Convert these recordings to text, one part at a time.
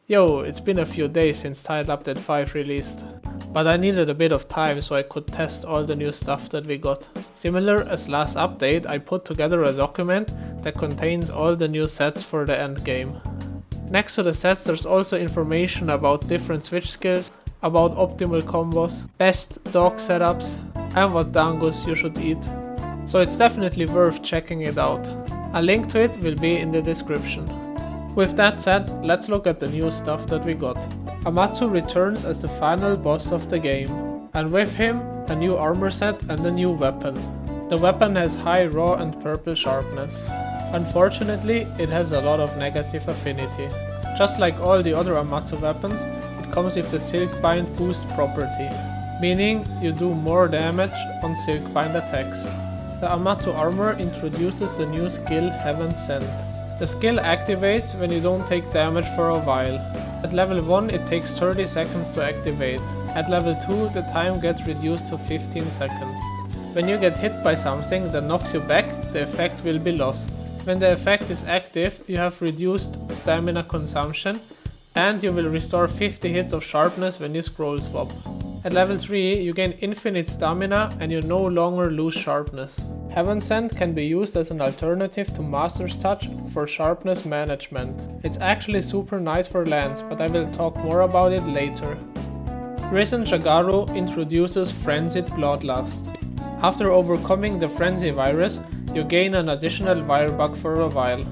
Yo, it's been a few days since Title Update 5 released, but I needed a bit of time so I could test all the new stuff that we got. Similar as last update, I put together a document that contains all the new sets for the endgame. Next to the sets there's also information about different switch skills, about optimal combos, best dog setups, and what dangus you should eat. So it's definitely worth checking it out. A link to it will be in the description. With that said, let's look at the new stuff that we got. Amatsu returns as the final boss of the game, and with him a new armor set and a new weapon. The weapon has high raw and purple sharpness. Unfortunately, it has a lot of negative affinity. Just like all the other Amatsu weapons, it comes with the Silkbind boost property, meaning you do more damage on Silkbind attacks. The Amatsu armor introduces the new skill Heaven Sent. The skill activates when you don't take damage for a while. At level 1 it takes 30 seconds to activate. At level 2 the time gets reduced to 15 seconds. When you get hit by something that knocks you back, the effect will be lost. When the effect is active, you have reduced stamina consumption and you will restore 50 hits of sharpness when you scroll swap. At level 3 you gain infinite stamina and you no longer lose sharpness. Heaven Sent can be used as an alternative to Master's Touch for sharpness management. It's actually super nice for Lance, but I will talk more about it later. Risen Shagaru introduces Frenzied Bloodlust. After overcoming the Frenzy virus, you gain an additional Virebug for a while.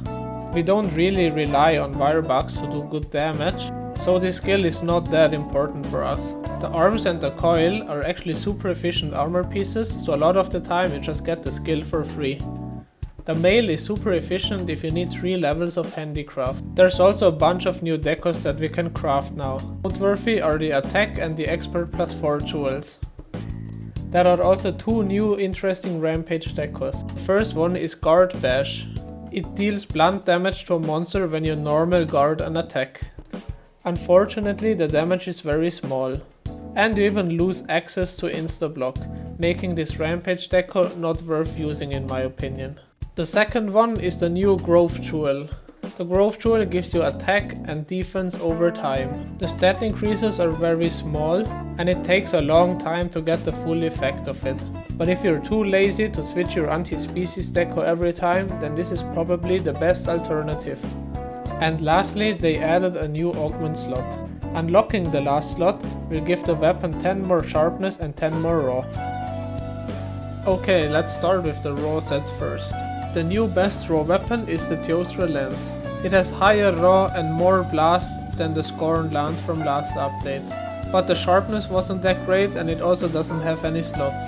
We don't really rely on Virebugs to do good damage, so this skill is not that important for us. The arms and the coil are actually super efficient armor pieces, so a lot of the time you just get the skill for free. The mail is super efficient if you need 3 levels of handicraft. There's also a bunch of new decos that we can craft now. Noteworthy are the attack and the expert +4 jewels. There are also 2 new interesting Rampage decos. The first one is Guard Bash. It deals blunt damage to a monster when you normal guard an attack. Unfortunately the damage is very small. And you even lose access to insta-block, making this Rampage deco not worth using in my opinion. The second one is the new Growth Jewel. The Growth Jewel gives you attack and defense over time. The stat increases are very small and it takes a long time to get the full effect of it. But if you're too lazy to switch your anti-species deco every time, then this is probably the best alternative. And lastly, they added a new augment slot. Unlocking the last slot will give the weapon 10 more sharpness and 10 more raw. Okay, let's start with the raw sets first. The new best raw weapon is the TU5 Lance. It has higher raw and more blast than the Scorn Lance from last update. But the sharpness wasn't that great and it also doesn't have any slots.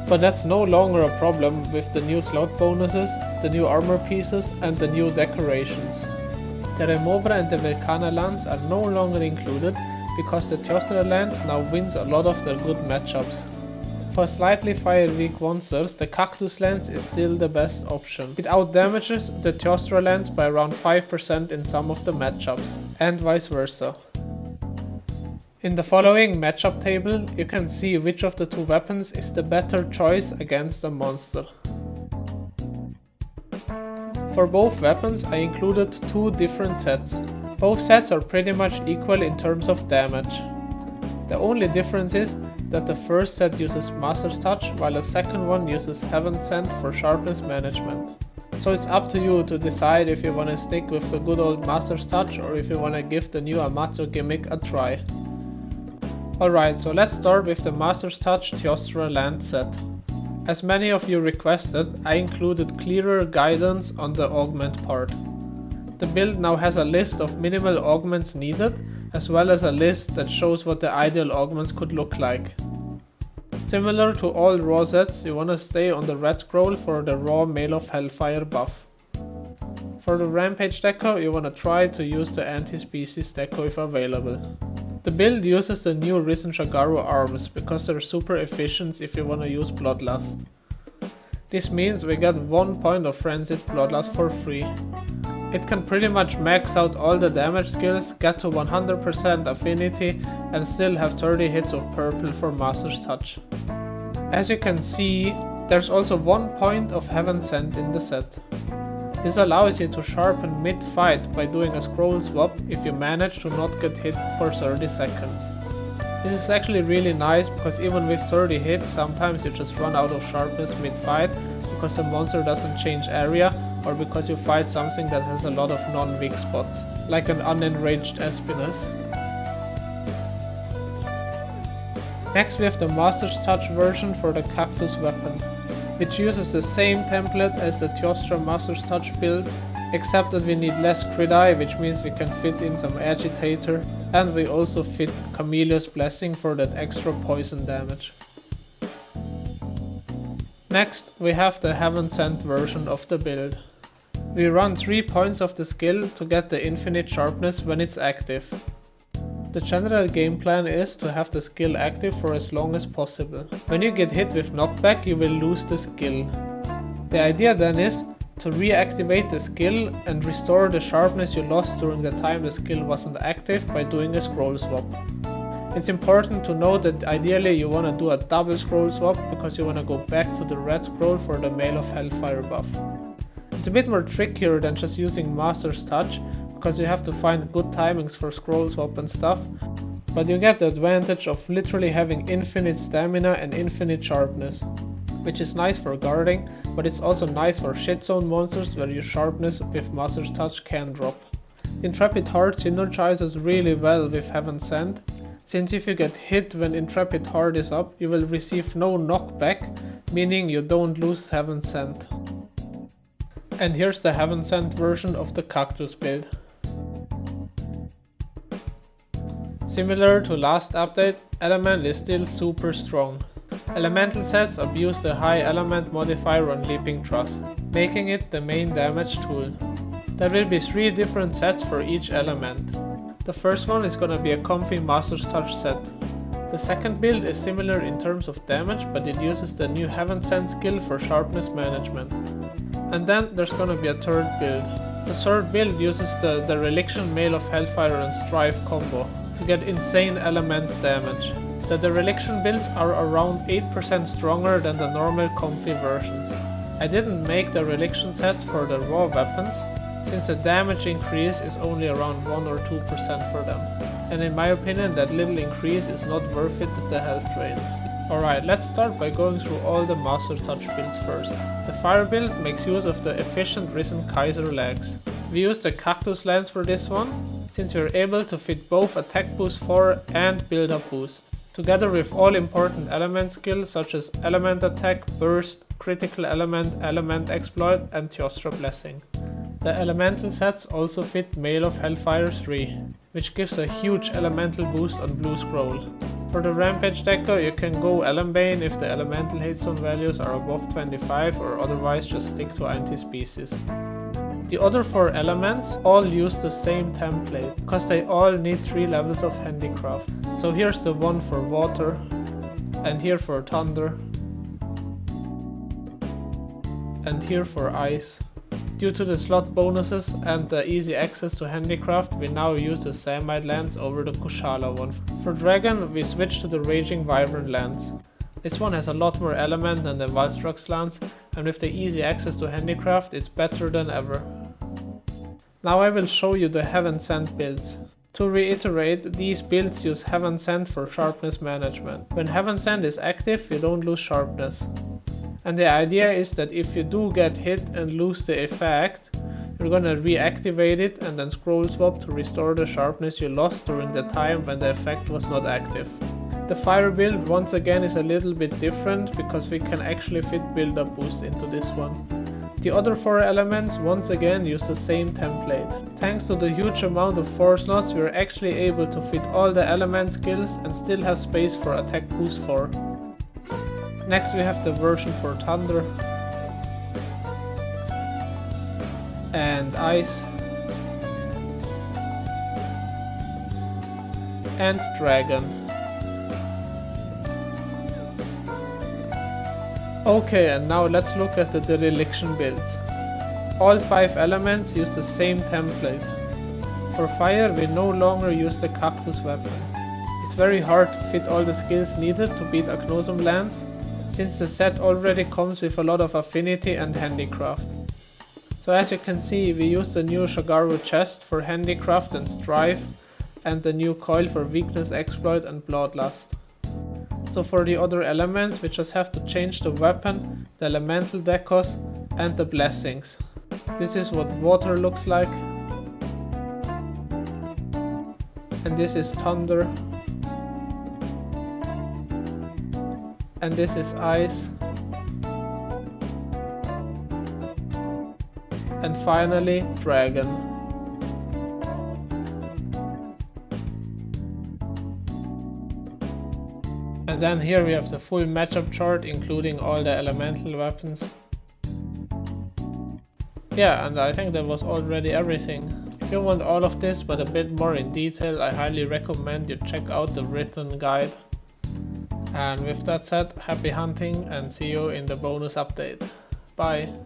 But that's no longer a problem with the new slot bonuses, the new armor pieces and the new decorations. The Remobra and the Velcana Lance are no longer included because the Teostra Lance now wins a lot of their good matchups. For slightly fire weak monsters, the Kaktus Lance is still the best option. It outdamages the Teostra Lance by around 5% in some of the matchups, and vice versa. In the following matchup table, you can see which of the 2 weapons is the better choice against a monster. For both weapons I included 2 different sets. Both sets are pretty much equal in terms of damage. The only difference is that the first set uses Master's Touch while the second one uses Heaven Sent for sharpness management. So it's up to you to decide if you want to stick with the good old Master's Touch or if you want to give the new Amatsu gimmick a try. Alright, so let's start with the Master's Touch Teostra Lance set. As many of you requested, I included clearer guidance on the augment part. The build now has a list of minimal augments needed, as well as a list that shows what the ideal augments could look like. Similar to all raw sets, you wanna stay on the red scroll for the raw Mail of Hellfire buff. For the Rampage deco, you wanna try to use the anti-species deco if available. The build uses the new Risen Shagaru arms because they're super efficient if you wanna use Bloodlust. This means we get 1 point of Frenzied Bloodlust for free. It can pretty much max out all the damage skills, get to 100% affinity and still have 30 hits of purple for Master's Touch. As you can see, there's also 1 point of Heaven Sent in the set. This allows you to sharpen mid-fight by doing a scroll swap if you manage to not get hit for 30 seconds. This is actually really nice because even with 30 hits, sometimes you just run out of sharpness mid-fight because the monster doesn't change area or because you fight something that has a lot of non-weak spots, like an unenraged Espiness. Next we have the Master's Touch version for the Kaktus weapon, which uses the same template as the Teostra Master's Touch build, except that we need less crit eye, which means we can fit in some Agitator, and we also fit Camellia's Blessing for that extra poison damage. Next we have the Heaven Sent version of the build. We run 3 points of the skill to get the infinite sharpness when it's active. The general game plan is to have the skill active for as long as possible. When you get hit with knockback, you will lose the skill. The idea then is to reactivate the skill and restore the sharpness you lost during the time the skill wasn't active by doing a scroll swap. It's important to note that ideally you want to do a double scroll swap because you want to go back to the red scroll for the Mail of Hellfire buff. It's a bit more trickier than just using Master's Touch, because you have to find good timings for scroll swap and stuff, but you get the advantage of literally having infinite stamina and infinite sharpness, which is nice for guarding, but it's also nice for shit zone monsters where your sharpness with Master's Touch can drop. Intrepid Heart synergizes really well with Heaven Sent, since if you get hit when Intrepid Heart is up, you will receive no knockback, meaning you don't lose Heaven Sent. And here's the Heaven Sent version of the Kaktus build. Similar to last update, Element is still super strong. Elemental sets abuse the high element modifier on Leaping Thrust, making it the main damage tool. There will be 3 different sets for each element. The first one is gonna be a comfy Master's Touch set. The second build is similar in terms of damage, but it uses the new Heaven Sent skill for sharpness management. And then there's gonna be a third build. The third build uses the Dereliction, Mail of Hellfire and Strife combo to get insane element damage. The Dereliction builds are around 8% stronger than the normal comfy versions. I didn't make the Dereliction sets for the raw weapons, since the damage increase is only around 1 or 2% for them. And in my opinion that little increase is not worth it with the health drain. Alright, let's start by going through all the Master Touch builds first. The Fire build makes use of the efficient Risen Kaiser legs. We use the Kaktus Lance for this one, since we are able to fit both attack boost 4 and build up boost, together with all important element skills such as element attack, burst, critical element, element exploit and Teostra blessing. The elemental sets also fit Mail of Hellfire 3, which gives a huge elemental boost on blue scroll. For the Rampage deco you can go Elembane if the elemental hit zone values are above 25 or otherwise just stick to anti-species. The other 4 elements all use the same template, because they all need 3 levels of handicraft. So here's the one for water, and here for thunder, and here for ice. Due to the slot bonuses and the easy access to handicraft, we now use the Samite Lance over the Kushala one. For Dragon, we switch to the Raging Wyvern Lance. This one has a lot more element than the Wildstrux Lance, and with the easy access to handicraft, it's better than ever. Now I will show you the Heaven Sent builds. To reiterate, these builds use Heaven Sent for sharpness management. When Heaven Sent is active, you don't lose sharpness. And the idea is that if you do get hit and lose the effect, you're gonna reactivate it and then scroll swap to restore the sharpness you lost during the time when the effect was not active. The Fire build once again is a little bit different because we can actually fit build up boost into this one. The other 4 elements once again use the same template. Thanks to the huge amount of 4 slots, we are actually able to fit all the element skills and still have space for attack boost 4. Next we have the version for Thunder and Ice and Dragon. Okay, and now let's look at the Dereliction builds. All 5 elements use the same template. For Fire we no longer use the Kaktus weapon. It's very hard to fit all the skills needed to beat Agnosum Lance, since the set already comes with a lot of affinity and handicraft. So as you can see, we used the new Shagaru chest for handicraft and strife, and the new coil for weakness exploit and bloodlust. So for the other elements, we just have to change the weapon, the elemental decos and the blessings. This is what water looks like. And this is thunder. And this is ice. And finally, dragon. And then here we have the full matchup chart, including all the elemental weapons. Yeah, and I think that was already everything. If you want all of this but a bit more in detail, I highly recommend you check out the written guide. And with that said, happy hunting and see you in the bonus update. Bye!